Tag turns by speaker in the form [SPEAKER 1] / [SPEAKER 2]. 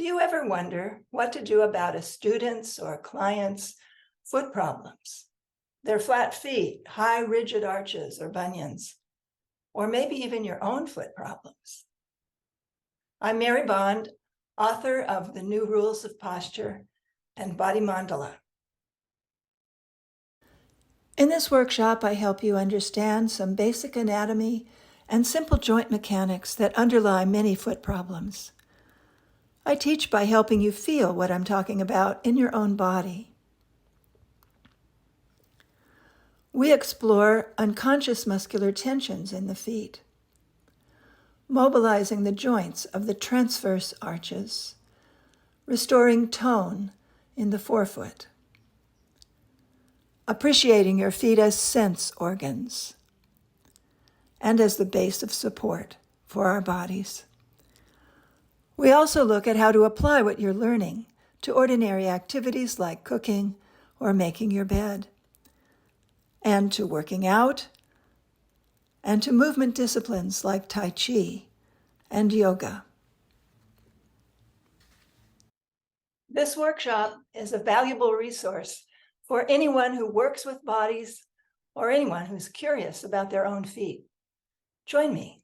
[SPEAKER 1] Do you ever wonder what to do about a student's or a client's foot problems? Their flat feet, high rigid arches or bunions, or maybe even your own foot problems. I'm Mary Bond, author of The New Rules of Posture and Body Mandala. In this workshop, I help you understand some basic anatomy and simple joint mechanics that underlie many foot problems. I teach by helping you feel what I'm talking about in your own body. We explore unconscious muscular tensions in the feet, mobilizing the joints of the transverse arches, restoring tone in the forefoot, appreciating your feet as sense organs and as the base of support for our bodies. We also look at how to apply what you're learning to ordinary activities like cooking or making your bed, and to working out, and to movement disciplines like Tai Chi and yoga. This workshop is a valuable resource for anyone who works with bodies or anyone who's curious about their own feet. Join me.